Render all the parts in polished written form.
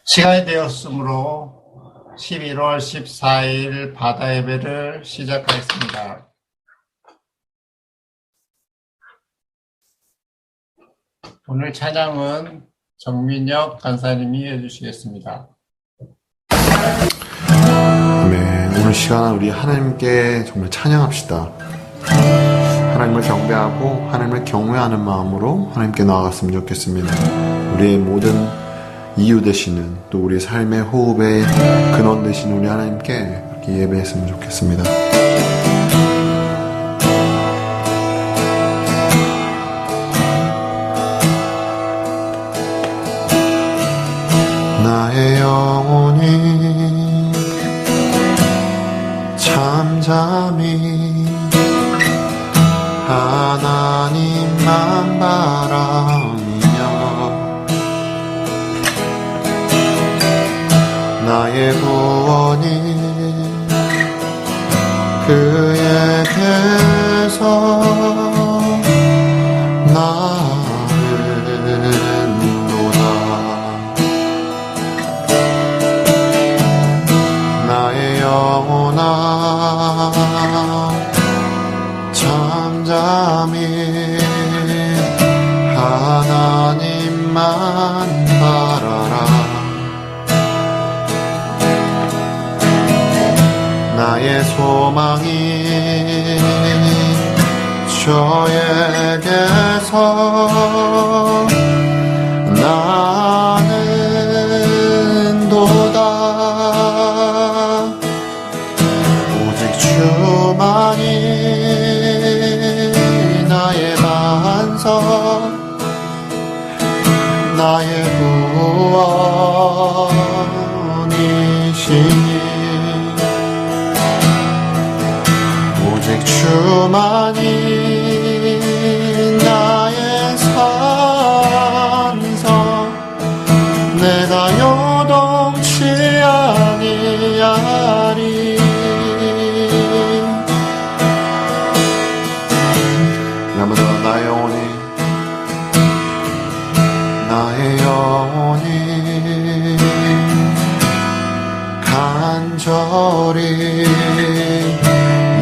시간이 되었으므로 11월 14일 바다 예배를 시작하겠습니다. 오늘 찬양은 정민혁 간사님이 해주시겠습니다. 아멘. 오늘 시간 우리 하나님께 정말 찬양합시다. 하나님을 경배하고 하나님을 경외하는 마음으로 하나님께 나아갔으면 좋겠습니다. 우리의 모든 이유 되시는 또 우리의 삶의 호흡의 근원 되시는 우리 하나님께 이렇게 예배했으면 좋겠습니다. 나의 영혼이 잠잠히 하나님만 바라미며 나의 구원이 그에게서 나는도다. 나의 영혼아 잠잠히 하나님만 바라라. 나의 소망이 주에게서 나는도다. 오직 주만이 나의 반석 나의 구원이시니 오직 주만이 나의 산성 내가 요동치 아니하리. 아무도 나의 영혼이 간절히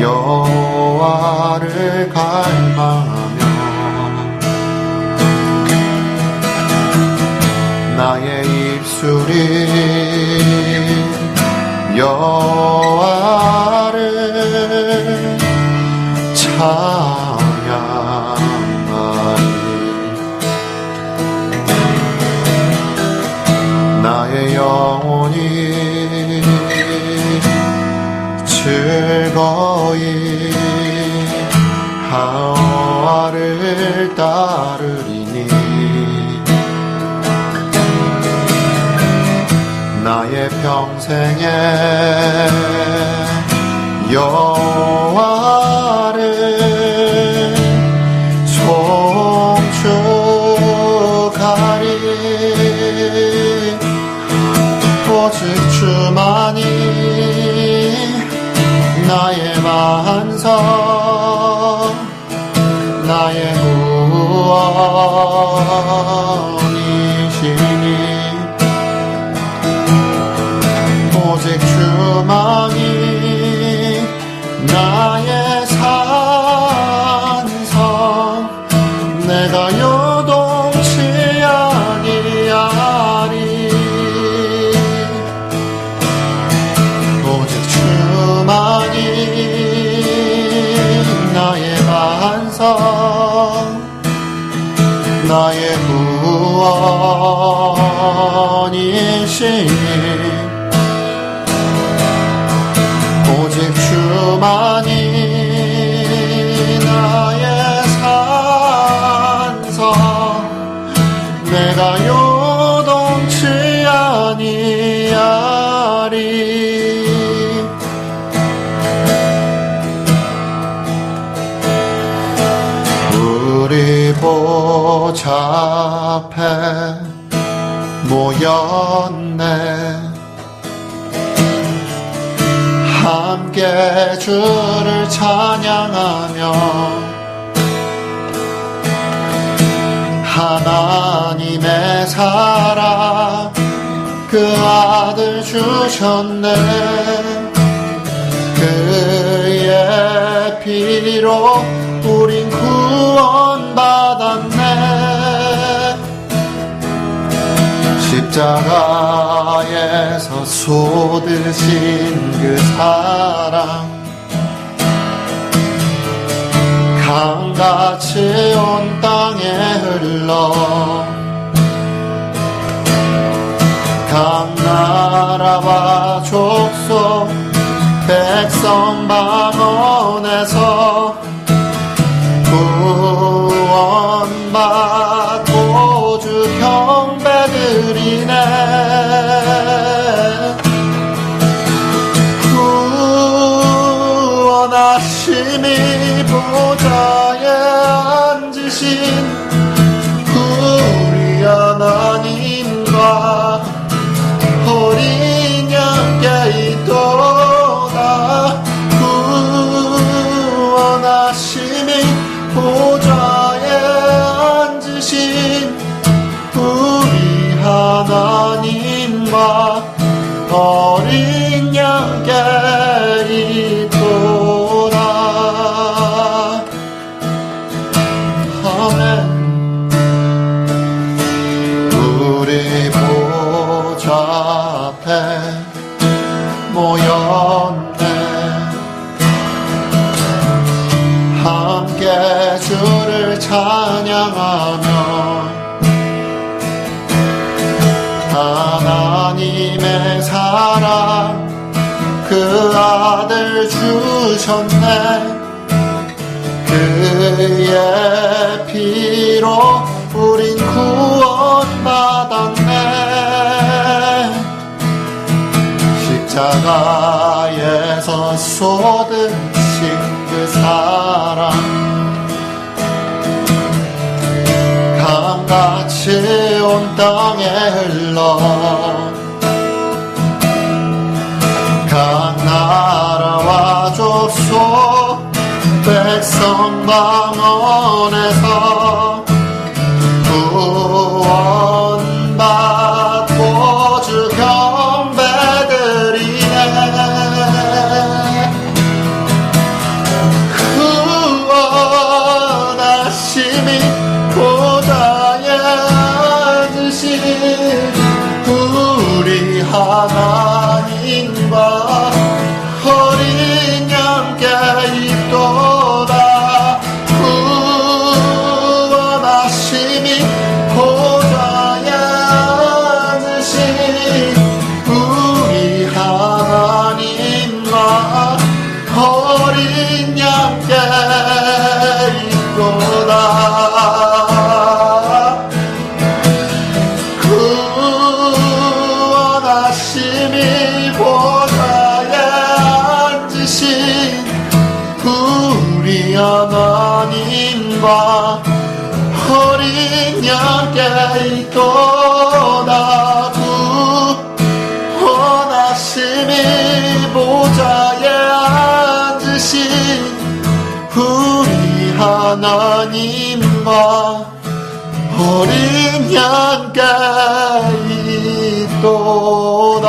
여호와를 갈망하며 나의 입술이 여호와를 찬양하리. 나의 영혼이 즐거이 여호와를 따르리니 나의 평생에 여호와를 송축하리. 오직 주만이 나의 반석 나의 구원이시니 오직 주만이 나의 산성 내가 요동치 아니하리. 오직 주만이 나의 반석 나의 구원이시니 오직 주만이 나의 산성 내가 요동치 아니하리. 우리 보좌 앞에 모였네. 함께 주를 찬양하며 하나님의 사랑 그 아들 주셨네. 그의 피로 우린 구원받았네. 십자가에서 쏟으신 그 사랑 강같이 온 땅에 흘러 각 나라와 족속 백성 방언에서 구원받고 주 경배드리네. 구원하심이 보좌에 앉으신 우리 하나님과 어린 양께 있도다. 구원하심이 보좌에 앉으신 우리 하나님과 어린 양께 있도다. 아멘. 우리 보좌 앞에 모였네. 함께 주를 찬양하며 하나님의 사랑 그 아들 주셨네. 그의 피로 우린 구원받았네. 십자가에서 쏟으신 그 사랑 강같이 온 땅에 흘러 각 나라와 족속 백성 방언에서 구원받고 주 경배드리네. 구원하심이 보좌에 앉으신 우리 하나님과 어린 양께 있도다. 구원하심이 보좌에 앉으신 우리 하나님과 어린 양께 있도다. 구원하심이 보좌에 앉으신 우리 하나님과 어린 양께 있도다. 구원하심이 보좌에 앉으신 우리 하나님과 어린 양께 있도다.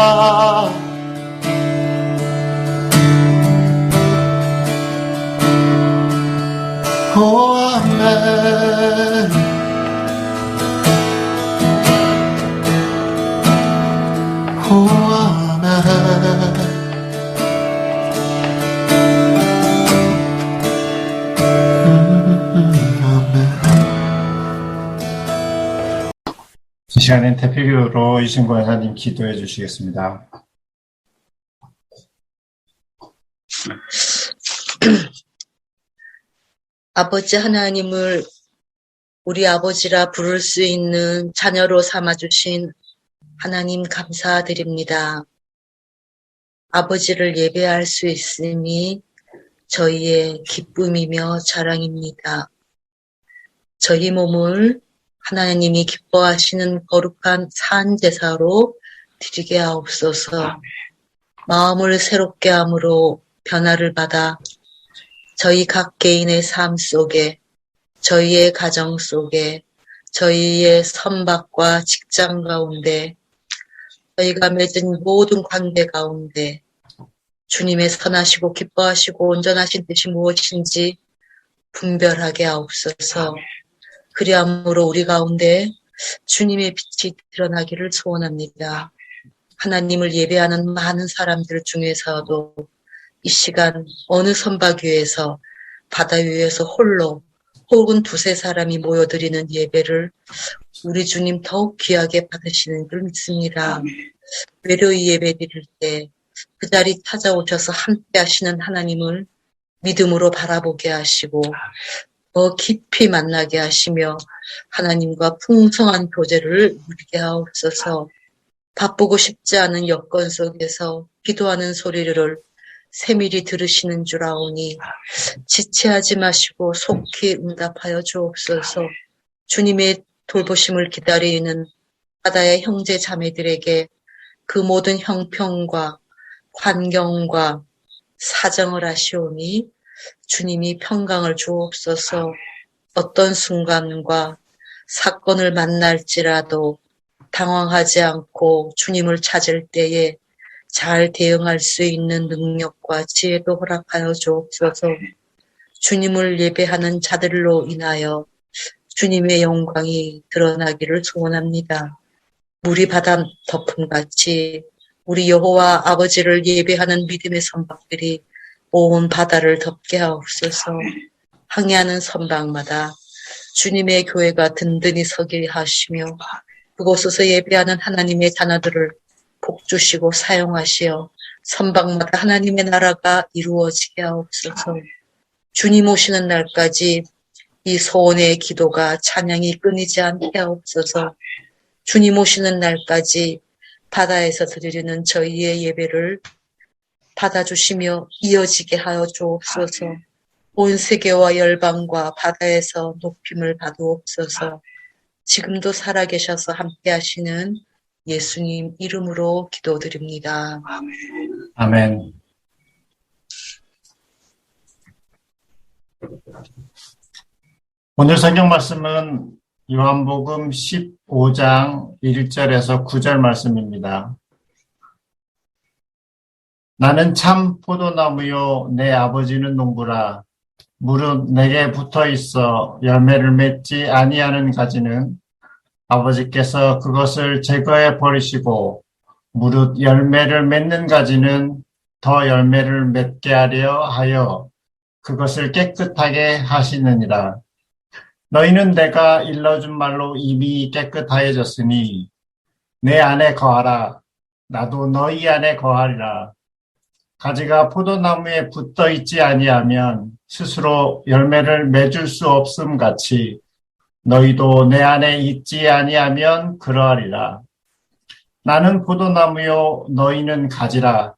오 아멘. 오 아멘. 이 시간엔 대표로 이신구 여사님 기도해 주시겠습니다. 아버지 하나님을 우리 아버지라 부를 수 있는 자녀로 삼아주신 하나님 감사드립니다. 아버지를 예배할 수 있음이 저희의 기쁨이며 자랑입니다. 저희 몸을 하나님이 기뻐하시는 거룩한 산제사로 드리게 하옵소서. 마음을 새롭게 함으로 변화를 받아 저희 각 개인의 삶 속에, 저희의 가정 속에, 저희의 선박과 직장 가운데 저희가 맺은 모든 관계 가운데 주님의 선하시고 기뻐하시고 온전하신 뜻이 무엇인지 분별하게 하옵소서. 그리함으로 우리 가운데 주님의 빛이 드러나기를 소원합니다. 하나님을 예배하는 많은 사람들 중에서도 이 시간 어느 선박 위에서 바다 위에서 홀로 혹은 두세 사람이 모여드리는 예배를 우리 주님 더욱 귀하게 받으시는 줄 믿습니다. 외로이 예배 드릴 때 그 자리 찾아오셔서 함께 하시는 하나님을 믿음으로 바라보게 하시고 더 깊이 만나게 하시며 하나님과 풍성한 교제를 누리게 하옵소서. 바쁘고 싶지 않은 여건 속에서 기도하는 소리를 세밀히 들으시는 줄 아오니 지체하지 마시고 속히 응답하여 주옵소서. 주님의 돌보심을 기다리는 바다의 형제 자매들에게 그 모든 형편과 환경과 사정을 하시오니 주님이 평강을 주옵소서. 어떤 순간과 사건을 만날지라도 당황하지 않고 주님을 찾을 때에 잘 대응할 수 있는 능력과 지혜도 허락하여 주옵소서. 주님을 예배하는 자들로 인하여 주님의 영광이 드러나기를 소원합니다. 물이 바다 덮음같이 우리 여호와 아버지를 예배하는 믿음의 선박들이 온 바다를 덮게 하옵소서. 항해하는 선박마다 주님의 교회가 든든히 서게 하시며 그곳에서 예배하는 하나님의 자녀들을 복주시고 사용하시어 선박마다 하나님의 나라가 이루어지게 하옵소서. 주님 오시는 날까지 이 소원의 기도가 찬양이 끊이지 않게 하옵소서. 주님 오시는 날까지 바다에서 드리는 저희의 예배를 받아주시며 이어지게 하여 주옵소서. 온 세계와 열방과 바다에서 높임을 받으옵소서. 지금도 살아계셔서 함께 하시는 예수님 이름으로 기도드립니다. 아멘. 오늘 성경 말씀은 요한복음 15장 1절에서 9절 말씀입니다. 나는 참 포도나무요 내 아버지는 농부라. 무릇 내게 붙어 있어 열매를 맺지 아니하는 가지는 아버지께서 그것을 제거해 버리시고 무릇 열매를 맺는 가지는 더 열매를 맺게 하려 하여 그것을 깨끗하게 하시느니라. 너희는 내가 일러준 말로 이미 깨끗하여졌으니 내 안에 거하라. 나도 너희 안에 거하리라. 가지가 포도나무에 붙어 있지 아니하면 스스로 열매를 맺을 수 없음 같이 너희도 내 안에 있지 아니하면 그러하리라. 나는 포도나무요 너희는 가지라.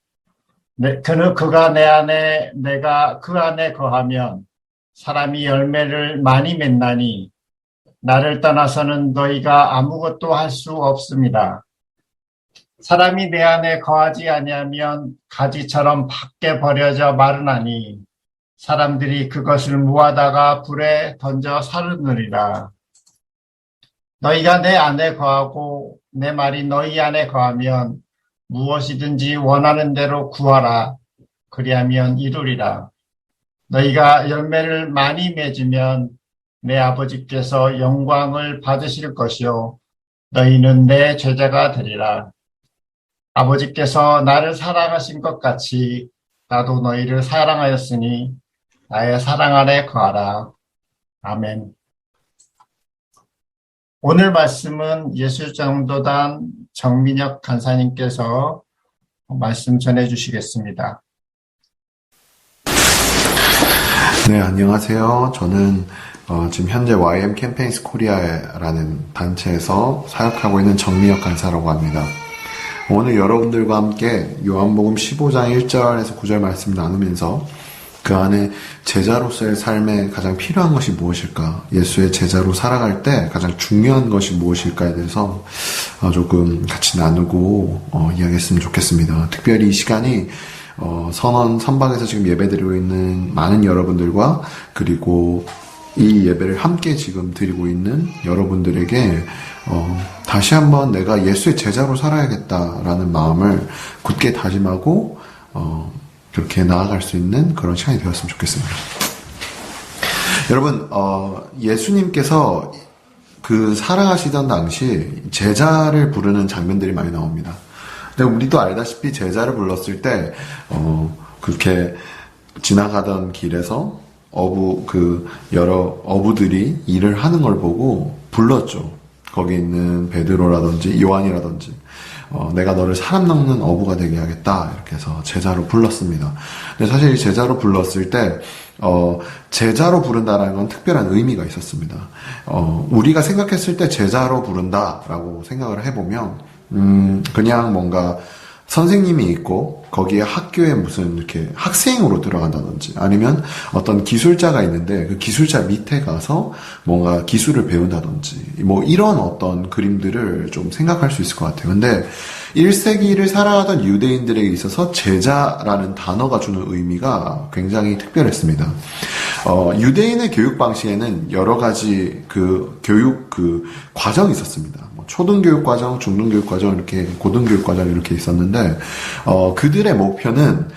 그가 내 안에 내가 그 안에 거하면 사람이 열매를 많이 맺나니 나를 떠나서는 너희가 아무것도 할 수 없습니다. 사람이 내 안에 거하지 아니하면 가지처럼 밖에 버려져 마르나니 사람들이 그것을 모아다가 불에 던져 사르느니라. 너희가 내 안에 거하고 내 말이 너희 안에 거하면 무엇이든지 원하는 대로 구하라. 그리하면 이루리라. 너희가 열매를 많이 맺으면 내 아버지께서 영광을 받으실 것이요 너희는 내 제자가 되리라. 아버지께서 나를 사랑하신 것 같이 나도 너희를 사랑하였으니 나의 사랑 안에 거하라. 아멘. 오늘 말씀은 예술정도단 정민혁 간사님께서 말씀 전해주시겠습니다. 네, 안녕하세요. 저는 지금 현재 YM 캠페인스 코리아라는 단체에서 사역하고 있는 정민혁 간사라고 합니다. 오늘 여러분들과 함께 요한복음 15장 1절에서 9절 말씀을 나누면서 그 안에 제자로서의 삶에 가장 필요한 것이 무엇일까? 예수의 제자로 살아갈 때 가장 중요한 것이 무엇일까에 대해서 조금 같이 나누고 이야기했으면 좋겠습니다. 특별히 이 시간이 선박에서 지금 예배드리고 있는 많은 여러분들과 그리고 이 예배를 함께 지금 드리고 있는 여러분들에게 다시 한번 내가 예수의 제자로 살아야겠다라는 마음을 굳게 다짐하고 그렇게 나아갈 수 있는 그런 시간이 되었으면 좋겠습니다. 여러분, 예수님께서 그 살아가시던 당시 제자를 부르는 장면들이 많이 나옵니다. 근데 우리도 알다시피 제자를 불렀을 때 그렇게 지나가던 길에서 여러 어부들이 일을 하는 걸 보고 불렀죠. 거기 있는 베드로라든지 요한이라든지 내가 너를 사람 낚는 어부가 되게 하겠다 이렇게 해서 제자로 불렀습니다. 근데 사실 제자로 불렀을 때 제자로 부른다라는 건 특별한 의미가 있었습니다. 우리가 생각했을 때 제자로 부른다라고 생각을 해보면 그냥 뭔가 선생님이 있고 거기에 학교에 무슨 이렇게 학생으로 들어간다든지 아니면 어떤 기술자가 있는데 그 기술자 밑에 가서 뭔가 기술을 배운다든지 뭐 이런 어떤 그림들을 좀 생각할 수 있을 것 같아요. 근데 1세기를 살아가던 유대인들에게 있어서 제자라는 단어가 주는 의미가 굉장히 특별했습니다. 유대인의 교육 방식에는 여러 가지 교육 과정이 있었습니다. 초등교육 과정, 중등교육 과정, 이렇게 고등교육 과정 이렇게 있었는데 그들의 목표는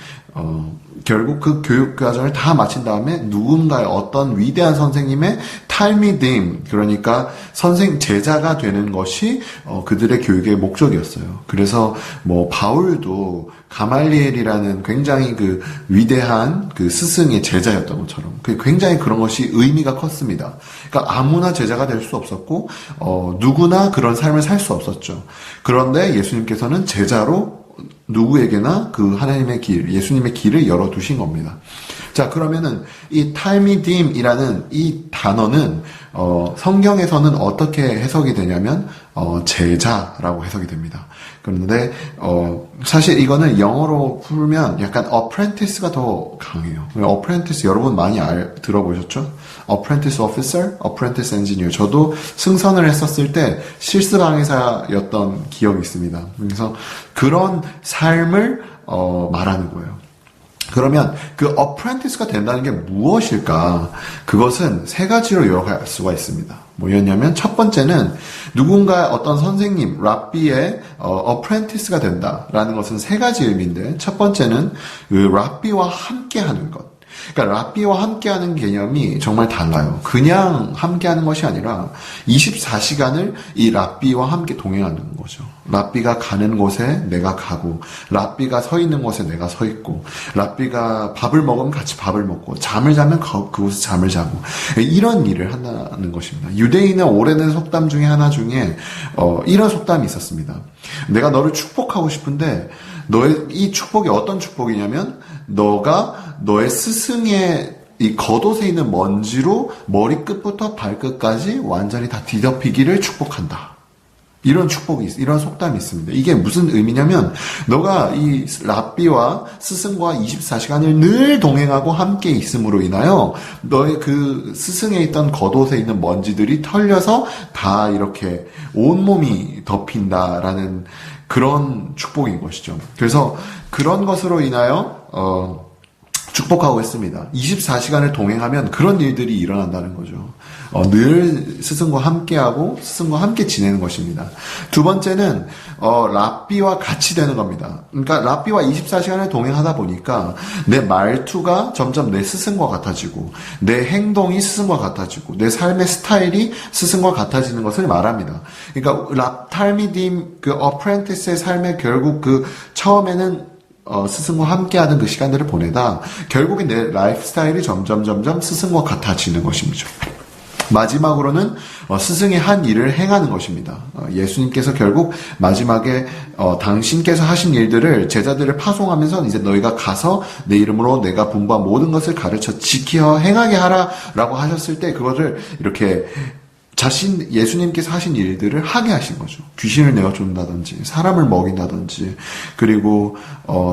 결국 그 교육 과정을 다 마친 다음에 누군가의 어떤 위대한 선생님의 탈미딤, 그러니까 제자가 되는 것이 그들의 교육의 목적이었어요. 그래서 뭐 바울도 가말리엘이라는 굉장히 그 위대한 그 스승의 제자였던 것처럼 굉장히 그런 것이 의미가 컸습니다. 그러니까 아무나 제자가 될 수 없었고 누구나 그런 삶을 살 수 없었죠. 그런데 예수님께서는 제자로 누구에게나 그 하나님의 길, 예수님의 길을 열어두신 겁니다. 자, 그러면은 이 탈미딤이라는 이 단어는 성경에서는 어떻게 해석이 되냐면 제자라고 해석이 됩니다. 그런데 사실 이거는 영어로 풀면 약간 apprentice가 더 강해요. apprentice 여러분 많이 들어보셨죠? apprentice officer, apprentice engineer. 저도 승선을 했었을 때 실습 강의사였던 기억이 있습니다. 그래서 그런 삶을 말하는 거예요. 그러면 그 apprentice가 된다는 게 무엇일까? 그것은 세 가지로 요약할 수가 있습니다. 뭐였냐면 첫 번째는 누군가 어떤 선생님, 랍비의 apprentice가 된다라는 것은 세 가지 의미인데 첫 번째는 그 랍비와 함께하는 것. 그러니까 랍비와 함께하는 개념이 정말 달라요. 그냥 함께하는 것이 아니라 24시간을 이 랍비와 함께 동행하는 거죠. 랍비가 가는 곳에 내가 가고, 랍비가 서 있는 곳에 내가 서 있고, 랍비가 밥을 먹으면 같이 밥을 먹고, 잠을 자면 그곳에서 잠을 자고, 이런 일을 한다는 것입니다. 유대인의 오래된 속담 중에 하나 중에 이런 속담이 있었습니다. 내가 너를 축복하고 싶은데 이 축복이 어떤 축복이냐면 너가 너의 스승의 이 겉옷에 있는 먼지로 머리끝부터 발끝까지 완전히 다 뒤덮이기를 축복한다. 이런 속담이 있습니다. 이게 무슨 의미냐면 너가 이 랍비와 스승과 24시간을 늘 동행하고 함께 있음으로 인하여 너의 그 스승에 있던 겉옷에 있는 먼지들이 털려서 다 이렇게 온몸이 덮인다라는 그런 축복인 것이죠. 그래서 그런 것으로 인하여 축복하고 있습니다. 24시간을 동행하면 그런 일들이 일어난다는 거죠. 늘 스승과 함께하고 스승과 함께 지내는 것입니다. 두 번째는 랍비와 같이 되는 겁니다. 그러니까 랍비와 24시간을 동행하다 보니까 내 말투가 점점 내 스승과 같아지고 내 행동이 스승과 같아지고 내 삶의 스타일이 스승과 같아지는 것을 말합니다. 그러니까 탈미딤 그 어프렌티스의 삶의 결국 처음에는 스승과 함께하는 그 시간들을 보내다 결국에 내 라이프 스타일이 점점 스승과 같아지는 것입니다. 마지막으로는 스승이 한 일을 행하는 것입니다. 예수님께서 결국 마지막에 당신께서 하신 일들을 제자들을 파송하면서 이제 너희가 가서 내 이름으로 내가 분부한 모든 것을 가르쳐 지키어 행하게 하라라고 하셨을 때 그것을 이렇게 예수님께서 하신 일들을 하게 하신 거죠. 귀신을 내어준다든지, 사람을 먹인다든지, 그리고,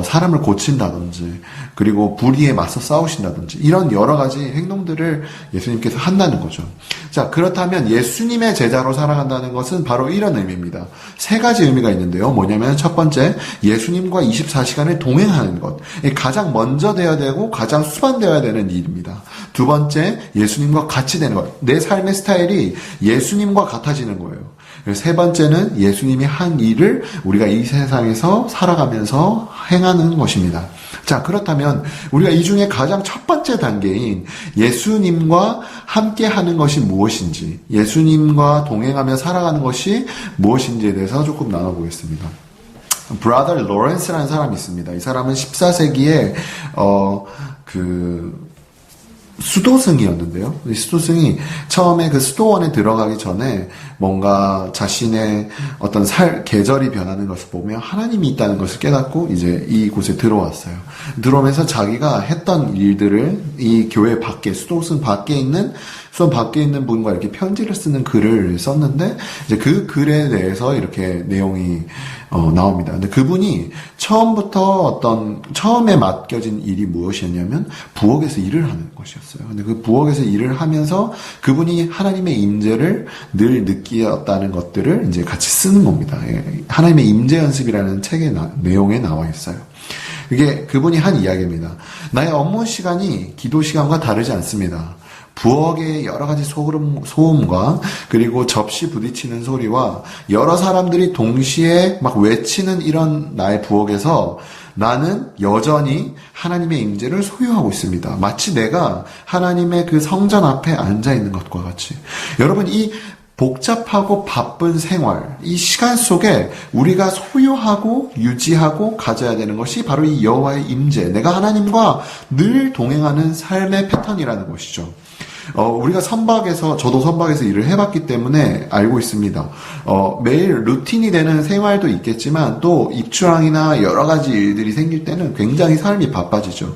사람을 고친다든지, 그리고 불의에 맞서 싸우신다든지, 이런 여러 가지 행동들을 예수님께서 한다는 거죠. 자, 그렇다면 예수님의 제자로 살아간다는 것은 바로 이런 의미입니다. 세 가지 의미가 있는데요. 뭐냐면 첫 번째, 예수님과 24시간을 동행하는 것. 가장 먼저 되어야 되고, 가장 수반되어야 되는 일입니다. 두 번째, 예수님과 같이 되는 것. 내 삶의 스타일이 예수님과 같아지는 거예요. 세 번째는 예수님이 한 일을 우리가 이 세상에서 살아가면서 행하는 것입니다. 자, 그렇다면 우리가 이 중에 가장 첫 번째 단계인 예수님과 함께 하는 것이 무엇인지, 예수님과 동행하며 살아가는 것이 무엇인지에 대해서 조금 나눠보겠습니다. 브라더 로렌스라는 사람이 있습니다. 이 사람은 14세기에 수도승이었는데요. 수도승이 처음에 그 수도원에 들어가기 전에 뭔가 자신의 어떤 계절이 변하는 것을 보며 하나님이 있다는 것을 깨닫고 이제 이곳에 들어왔어요. 들어오면서 자기가 했던 일들을 이 교회 밖에, 수도승 밖에 있는 분과 이렇게 편지를 쓰는 글을 썼는데, 이제 그 글에 대해서 이렇게 내용이 나옵니다. 근데 그분이 처음에 맡겨진 일이 무엇이었냐면 부엌에서 일을 하는 것이었어요. 근데 그 부엌에서 일을 하면서 그분이 하나님의 임재를 늘 느끼었다는 것들을 이제 같이 쓰는 겁니다. 하나님의 임재 연습이라는 책의 내용에 나와 있어요. 이게 그분이 한 이야기입니다. 나의 업무 시간이 기도 시간과 다르지 않습니다. 부엌의 여러 가지 소음과 그리고 접시 부딪히는 소리와 여러 사람들이 동시에 막 외치는 이런 나의 부엌에서 나는 여전히 하나님의 임재를 소유하고 있습니다. 마치 내가 하나님의 그 성전 앞에 앉아 있는 것과 같이. 여러분, 이 복잡하고 바쁜 생활, 이 시간 속에 우리가 소유하고 유지하고 가져야 되는 것이 바로 이 여호와의 임재, 내가 하나님과 늘 동행하는 삶의 패턴이라는 것이죠. 우리가 저도 선박에서 일을 해봤기 때문에 알고 있습니다. 매일 루틴이 되는 생활도 있겠지만 또 입출항이나 여러 가지 일들이 생길 때는 굉장히 삶이 바빠지죠.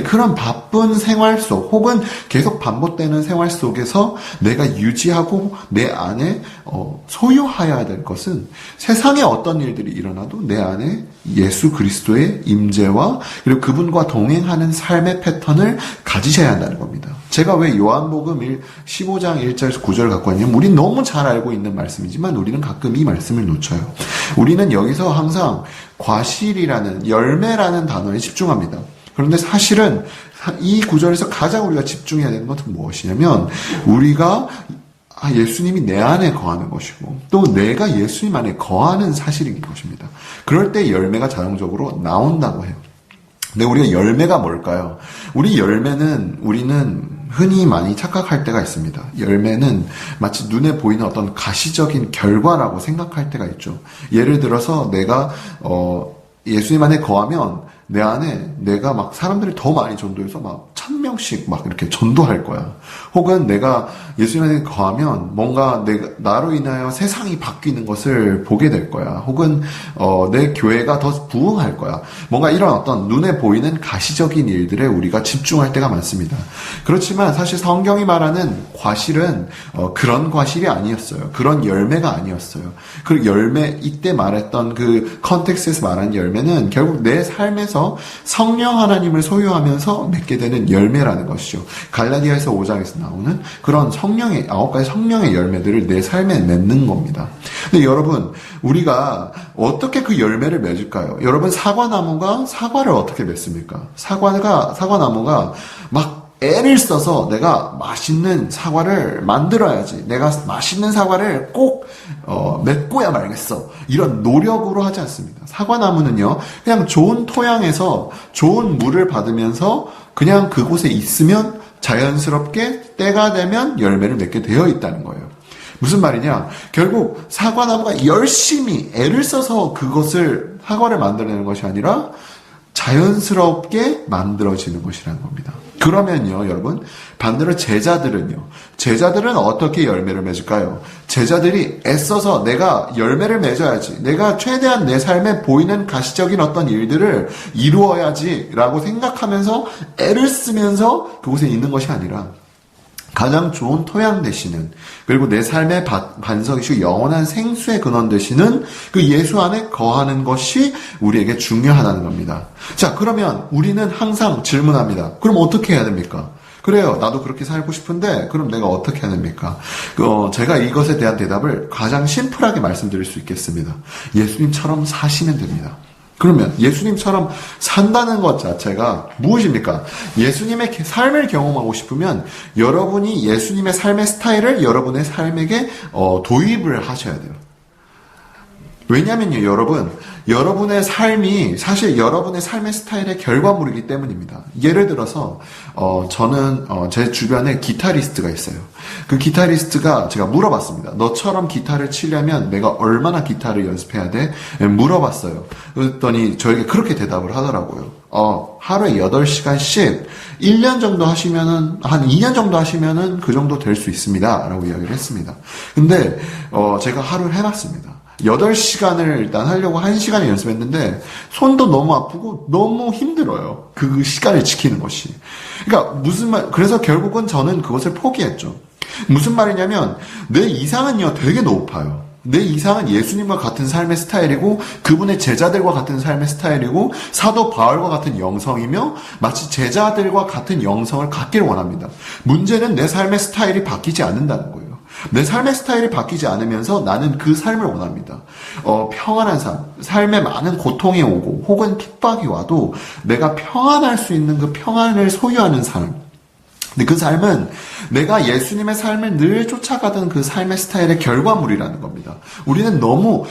그런 바쁜 생활 속 혹은 계속 반복되는 생활 속에서 내가 유지하고 내 안에 소유해야 될 것은 세상에 어떤 일들이 일어나도 내 안에 예수 그리스도의 임재와 그리고 그분과 동행하는 삶의 패턴을 가지셔야 한다는 겁니다. 제가 왜 요한복음 15장 1절에서 9절을 갖고 왔냐면 우리는 너무 잘 알고 있는 말씀이지만 우리는 가끔 이 말씀을 놓쳐요. 우리는 여기서 항상 과실이라는 열매라는 단어에 집중합니다. 그런데 사실은 이 구절에서 가장 우리가 집중해야 되는 것은 무엇이냐면 우리가 예수님이 내 안에 거하는 것이고 또 내가 예수님 안에 거하는 사실인 것입니다. 그럴 때 열매가 자동적으로 나온다고 해요. 근데 우리가 열매가 뭘까요? 우리는 흔히 많이 착각할 때가 있습니다. 열매는 마치 눈에 보이는 어떤 가시적인 결과라고 생각할 때가 있죠. 예를 들어서 내가 예수님 안에 거하면 내 안에 내가 막 사람들을 더 많이 전도해서 막 1000명씩 막 이렇게 전도할 거야. 혹은 내가 예수님 안에 거하면 뭔가 나로 인하여 세상이 바뀌는 것을 보게 될 거야. 혹은 내 교회가 더 부흥할 거야. 뭔가 이런 어떤 눈에 보이는 가시적인 일들에 우리가 집중할 때가 많습니다. 그렇지만 사실 성경이 말하는 과실은 그런 과실이 아니었어요. 그런 열매가 아니었어요. 그 열매, 이때 말했던 그 컨텍스트에서 말하는 열매는 결국 내 삶에서 성령 하나님을 소유하면서 맺게 되는 열매라는 것이죠. 갈라디아에서 5장에서 나오는 그런 9가지 성령의 열매들을 내 삶에 맺는 겁니다. 근데 여러분, 우리가 어떻게 그 열매를 맺을까요? 여러분, 사과나무가 사과를 어떻게 맺습니까? 사과나무가 막 애를 써서 내가 맛있는 사과를 만들어야지. 내가 맛있는 사과를 꼭 맺고야 말겠어. 이런 노력으로 하지 않습니다. 사과나무는요, 그냥 좋은 토양에서 좋은 물을 받으면서 그냥 그곳에 있으면 자연스럽게 때가 되면 열매를 맺게 되어 있다는 거예요. 무슨 말이냐? 결국 사과나무가 열심히 애를 써서 그것을 사과를 만들어내는 것이 아니라 자연스럽게 만들어지는 것이라는 겁니다. 그러면요, 여러분, 반대로 제자들은 어떻게 열매를 맺을까요? 제자들이 애써서 내가 열매를 맺어야지, 내가 최대한 내 삶에 보이는 가시적인 어떤 일들을 이루어야지라고 생각하면서 애를 쓰면서 그곳에 있는 것이 아니라 가장 좋은 토양 되시는, 그리고 내 삶의 반석이시고 영원한 생수의 근원 되시는 그 예수 안에 거하는 것이 우리에게 중요하다는 겁니다. 자, 그러면 우리는 항상 질문합니다. 그럼 어떻게 해야 됩니까? 그래요. 나도 그렇게 살고 싶은데 그럼 내가 어떻게 해야 됩니까? 제가 이것에 대한 대답을 가장 심플하게 말씀드릴 수 있겠습니다. 예수님처럼 사시면 됩니다. 그러면 예수님처럼 산다는 것 자체가 무엇입니까? 예수님의 삶을 경험하고 싶으면 여러분이 예수님의 삶의 스타일을 여러분의 삶에게 도입을 하셔야 돼요. 왜냐면요, 여러분의 삶이 사실 여러분의 삶의 스타일의 결과물이기 때문입니다. 예를 들어서, 저는, 제 주변에 기타리스트가 있어요. 그 기타리스트가 제가 물어봤습니다. 너처럼 기타를 치려면 내가 얼마나 기타를 연습해야 돼? 물어봤어요. 그랬더니 저에게 그렇게 대답을 하더라고요. 하루에 8시간씩 1년 정도 하시면은, 한 2년 정도 하시면은 그 정도 될 수 있습니다. 라고 이야기를 했습니다. 근데, 제가 하루를 해봤습니다. 8시간을 일단 하려고 1시간을 연습했는데 손도 너무 아프고 너무 힘들어요. 그 시간을 지키는 것이. 그러니까 그래서 결국은 저는 그것을 포기했죠. 무슨 말이냐면 내 이상은요 되게 높아요. 내 이상은 예수님과 같은 삶의 스타일이고 그분의 제자들과 같은 삶의 스타일이고 사도 바울과 같은 영성이며 마치 제자들과 같은 영성을 갖기를 원합니다. 문제는 내 삶의 스타일이 바뀌지 않는다는 거예요. 내 삶의 스타일이 바뀌지 않으면서 나는 그 삶을 원합니다. 평안한 삶에 많은 고통이 오고 혹은 핍박이 와도 내가 평안할 수 있는 그 평안을 소유하는 삶. 근데 그 삶은 내가 예수님의 삶을 늘 쫓아가던 그 삶의 스타일의 결과물이라는 겁니다. 우리는 너무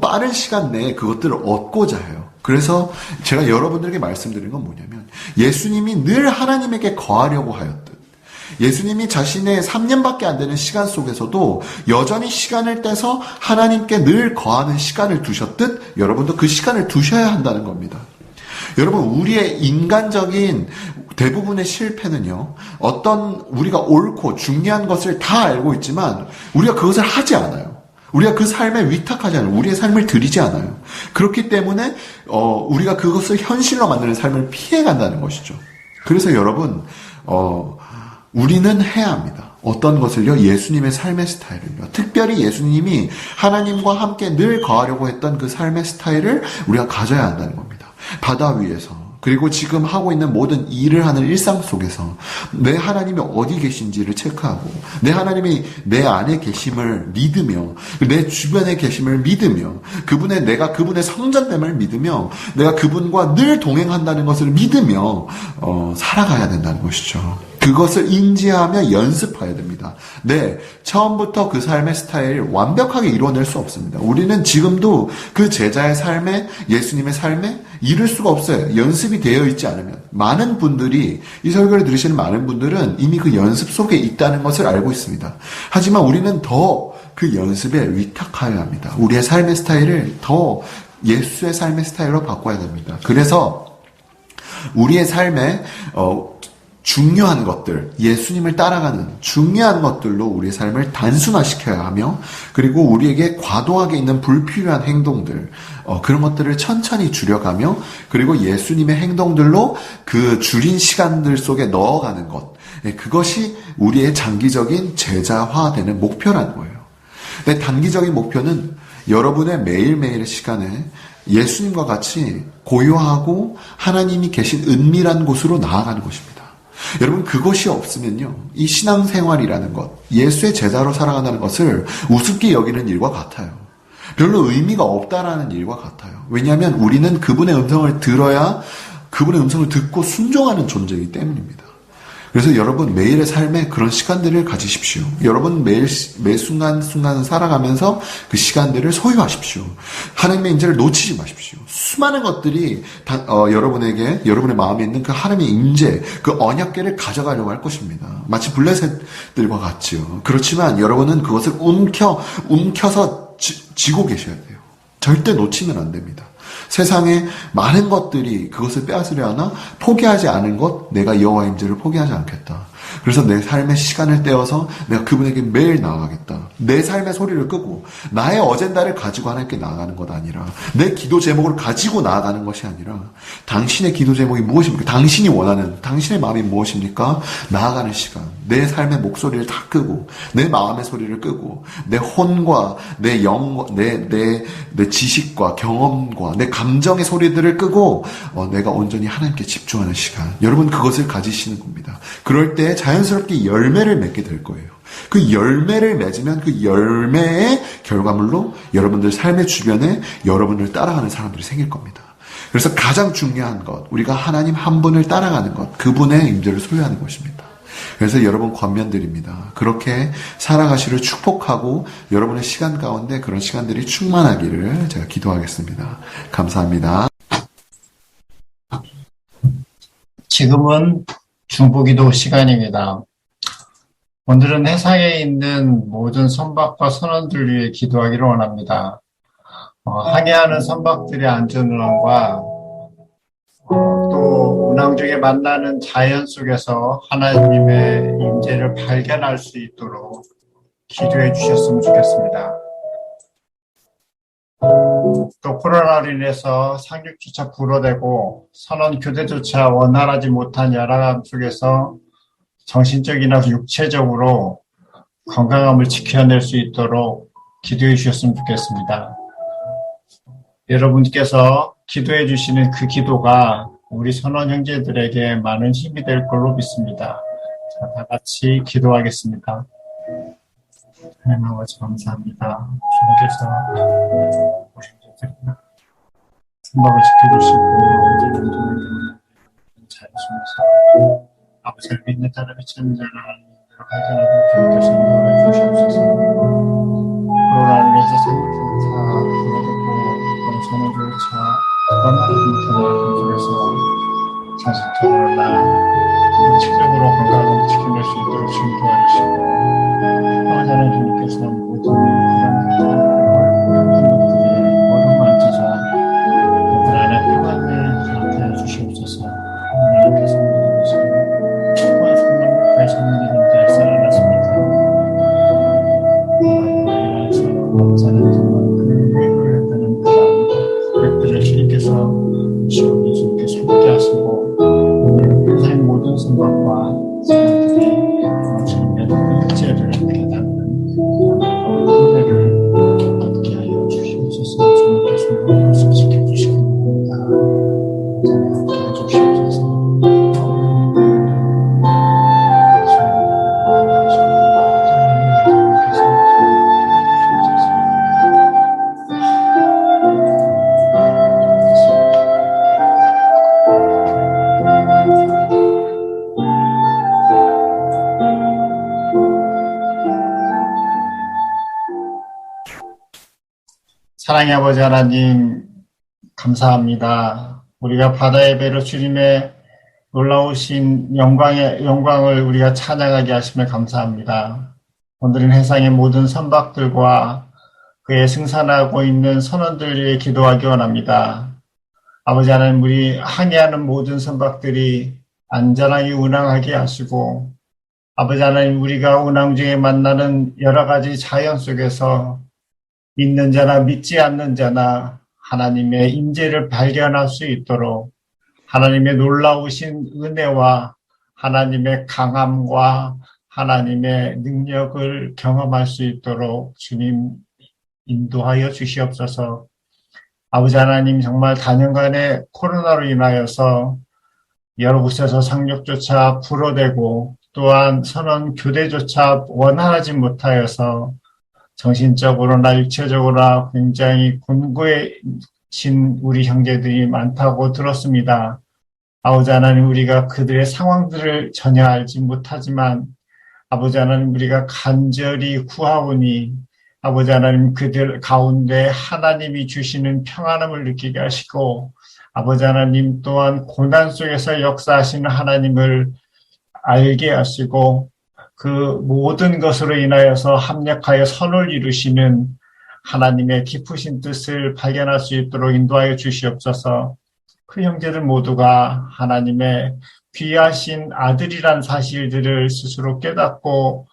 빠른 시간 내에 그것들을 얻고자 해요. 그래서 제가 여러분들에게 말씀드린 건 뭐냐면 예수님이 늘 하나님에게 거하려고 하였듯 예수님이 자신의 3년밖에 안 되는 시간 속에서도 여전히 시간을 떼서 하나님께 늘 거하는 시간을 두셨듯 여러분도 그 시간을 두셔야 한다는 겁니다. 여러분, 우리의 인간적인 대부분의 실패는요, 우리가 옳고 중요한 것을 다 알고 있지만 우리가 그것을 하지 않아요. 우리가 그 삶에 위탁하지 않아요. 우리의 삶을 드리지 않아요. 그렇기 때문에 우리가 그것을 현실로 만드는 삶을 피해간다는 것이죠. 그래서 여러분, 우리는 해야 합니다. 어떤 것을요? 예수님의 삶의 스타일을요. 특별히 예수님이 하나님과 함께 늘 거하려고 했던 그 삶의 스타일을 우리가 가져야 한다는 겁니다. 바다 위에서 그리고 지금 하고 있는 모든 일을 하는 일상 속에서 내 하나님이 어디 계신지를 체크하고 내 하나님이 내 안에 계심을 믿으며 내 주변에 계심을 믿으며 내가 그분의 성전됨을 믿으며 내가 그분과 늘 동행한다는 것을 믿으며 살아가야 된다는 것이죠. 그것을 인지하며 연습해야 됩니다. 네, 처음부터 그 삶의 스타일을 완벽하게 이루어낼 수 없습니다. 우리는 지금도 그 제자의 삶에 예수님의 삶에 이룰 수가 없어요. 연습이 되어 있지 않으면. 많은 분들이 이 설교를 들으시는 많은 분들은 이미 그 연습 속에 있다는 것을 알고 있습니다. 하지만 우리는 더 그 연습에 위탁하여야 합니다. 우리의 삶의 스타일을 더 예수의 삶의 스타일로 바꿔야 됩니다. 그래서 우리의 삶에 중요한 것들, 예수님을 따라가는 중요한 것들로 우리의 삶을 단순화시켜야 하며 그리고 우리에게 과도하게 있는 불필요한 행동들, 그런 것들을 천천히 줄여가며 그리고 예수님의 행동들로 그 줄인 시간들 속에 넣어가는 것, 그것이 우리의 장기적인 제자화되는 목표라는 거예요. 근데 단기적인 목표는 여러분의 매일매일의 시간에 예수님과 같이 고요하고 하나님이 계신 은밀한 곳으로 나아가는 것입니다. 여러분, 그것이 없으면요, 이 신앙생활이라는 것, 예수의 제자로 살아간다는 것을 우습게 여기는 일과 같아요. 별로 의미가 없다라는 일과 같아요. 왜냐하면 우리는 그분의 음성을 들어야 그분의 음성을 듣고 순종하는 존재이기 때문입니다. 그래서 여러분, 매일의 삶에 그런 시간들을 가지십시오. 여러분, 매 순간순간 살아가면서 그 시간들을 소유하십시오. 하나님의 인재를 놓치지 마십시오. 수많은 것들이 여러분의 마음에 있는 그 하나님의 인재, 그 언약궤를 가져가려고 할 것입니다. 마치 블레셋들과 같지요. 그렇지만 여러분은 그것을 움켜서 쥐고 계셔야 돼요. 절대 놓치면 안 됩니다. 세상에 많은 것들이 그것을 빼앗으려 하나 포기하지 않은 것, 내가 여호와의 임재를 포기하지 않겠다. 그래서 내 삶의 시간을 떼어서 내가 그분에게 매일 나아가겠다. 내 삶의 소리를 끄고 나의 어젠다를 가지고 하나님께 나아가는 것 아니라 내 기도 제목을 가지고 나아가는 것이 아니라 당신의 기도 제목이 무엇입니까? 당신이 원하는 당신의 마음이 무엇입니까? 나아가는 시간. 내 삶의 목소리를 다 끄고 내 마음의 소리를 끄고 내 혼과 내 영과 내 지식과 경험과 내 감정의 소리들을 끄고 내가 온전히 하나님께 집중하는 시간. 여러분 그것을 가지시는 겁니다. 그럴 때 자연스럽게 열매를 맺게 될 거예요. 그 열매를 맺으면 그 열매의 결과물로 여러분들 삶의 주변에 여러분을 따라가는 사람들이 생길 겁니다. 그래서 가장 중요한 것, 우리가 하나님 한 분을 따라가는 것, 그분의 임재를 소유하는 것입니다. 그래서 여러분 권면드립니다. 그렇게 살아가시를 축복하고 여러분의 시간 가운데 그런 시간들이 충만하기를 제가 기도하겠습니다. 감사합니다. 지금은 중보기도 시간입니다. 오늘은 해상에 있는 모든 선박과 선원들 위해 기도하기를 원합니다. 항해하는 선박들의 안전운항과 또 운항 중에 만나는 자연 속에서 하나님의 임재를 발견할 수 있도록 기도해 주셨으면 좋겠습니다. 또 코로나로 인해서 상륙조차 불어대고 선원 교대조차 원활하지 못한 열악함 속에서 정신적이나 육체적으로 건강함을 지켜낼 수 있도록 기도해 주셨으면 좋겠습니다. 여러분께서 기도해 주시는 그 기도가 우리 선원 형제들에게 많은 힘이 될 걸로 믿습니다. 자, 다 같이 기도하겠습니다. 하나님 아버지 감사합니다. 주님께서 우리 형제들이나 선박을 지켜주시고 언제든지 잘 주셔서 아버지를 믿는 사람이 찾는 자를 발견하도록 주님께서 인도해 주시옵소서. 코로나로 인해서 생각보다 불어도고 선원조차 건강하지 못하는 환경 속에서 정신적으로나 육체적으로 건강을 지켜낼 수 있도록 주님 도와주시고 아버지 하나님 주님께서 모든 분들이 모든 만지자 그들 안에 평안을 나타내 주시옵소서. 하나님께서 모든 것을 축복의 성령과의 성령님들 살아났습니다. 감사는 정말 그 위로를 했다는 그들을 주님께서 지금 예수님께서 함께 하시고 세상의 모든 선박과 사람들이 주님의 뜻제를 깨닫는 은혜를 얻게 하여 주시옵소서. 주님께서 모든 것을 지켜주시고 함께 해주시옵소서. 사랑의 아버지 하나님 감사합니다. 우리가 바다의 배로 주님의 놀라우신 영광을 우리가 찬양하게 하심에 감사합니다. 오늘은 해상의 모든 선박들과 그에 승선하고 있는 선원들 위해 기도하기 원합니다. 아버지 하나님 우리 항해하는 모든 선박들이 안전하게 운항하게 하시고 아버지 하나님 우리가 운항 중에 만나는 여러 가지 자연 속에서 믿는 자나 믿지 않는 자나 하나님의 임재를 발견할 수 있도록 하나님의 놀라우신 은혜와 하나님의 강함과 하나님의 능력을 경험할 수 있도록 주님 인도하여 주시옵소서. 아버지 하나님 정말 단연간의 코로나로 인하여서 여러 곳에서 상륙조차 불어대고 또한 선원 교대조차 원활하지 못하여서 정신적으로나 육체적으로나 굉장히 곤고해진 우리 형제들이 많다고 들었습니다. 아버지 하나님 우리가 그들의 상황들을 전혀 알지 못하지만 아버지 하나님 우리가 간절히 구하오니 아버지 하나님 그들 가운데 하나님이 주시는 평안함을 느끼게 하시고 아버지 하나님 또한 고난 속에서 역사하시는 하나님을 알게 하시고 그 모든 것으로 인하여서 합력하여 선을 이루시는 하나님의 깊으신 뜻을 발견할 수 있도록 인도하여 주시옵소서. 그 형제들 모두가 하나님의 귀하신 아들이란 사실들을 스스로 깨닫고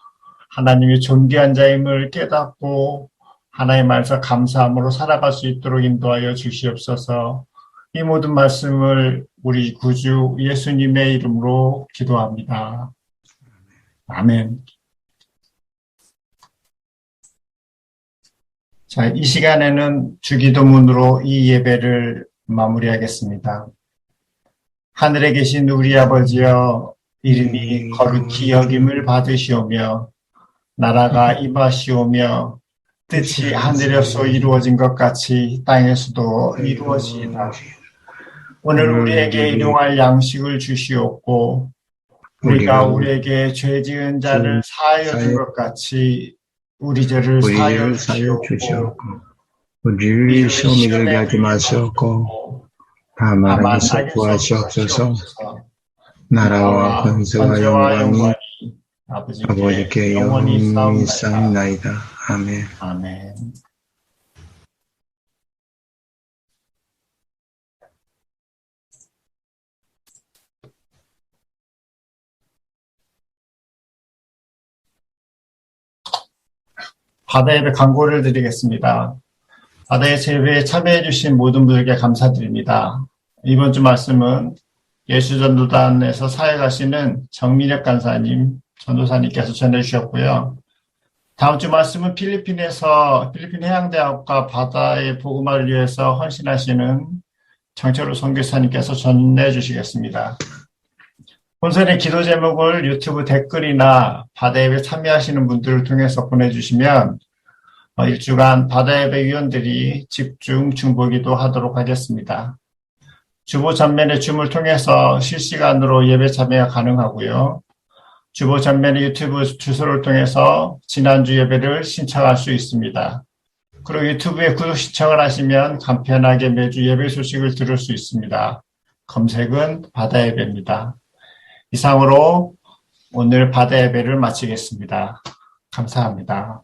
하나님의 존귀한 자임을 깨닫고 하나님 말씀 감사함으로 살아갈 수 있도록 인도하여 주시옵소서. 이 모든 말씀을 우리 구주 예수님의 이름으로 기도합니다. 아멘. 자, 이 시간에는 주기도문으로 이 예배를 마무리하겠습니다. 하늘에 계신 우리 아버지여, 이름이 거룩히 여김을 받으시오며 나라가 임하시오며 뜻이 하늘에서 이루어진 것 같이 땅에서도 이루어지이다. 오늘 우리에게 일용할 양식을 주시옵고 우리가 우리에게 죄 지은 자를 사하여 준 것 같이 우리 죄를 사하여 주시옵고 우리를 시험에 들게 하지 마시옵고 다만 악에서 구하시옵소서. 나라와 권세와 영광이 아버지께 영원히 쌓옵나이다. 아멘. 아멘. 바다예배 광고를 드리겠습니다. 바다예배에 참여해주신 모든 분들께 감사드립니다. 이번 주 말씀은 예수전도단에서 사역하시는 정민혁 간사님, 전도사님께서 전해주셨고요. 다음 주 말씀은 필리핀 해양대학과 바다의 복음화를 위해서 헌신하시는 정철우 선교사님께서 전해주시겠습니다. 본선의 기도 제목을 유튜브 댓글이나 바다예배 참여하시는 분들을 통해서 보내주시면 일주간 바다예배 위원들이 집중 중보기도 하도록 하겠습니다. 주보 전면의 줌을 통해서 실시간으로 예배 참여가 가능하고요. 주보 전면의 유튜브 주소를 통해서 지난주 예배를 신청할 수 있습니다. 그리고 유튜브에 구독 신청을 하시면 간편하게 매주 예배 소식을 들을 수 있습니다. 검색은 바다예배입니다. 이상으로 오늘 바다예배를 마치겠습니다. 감사합니다.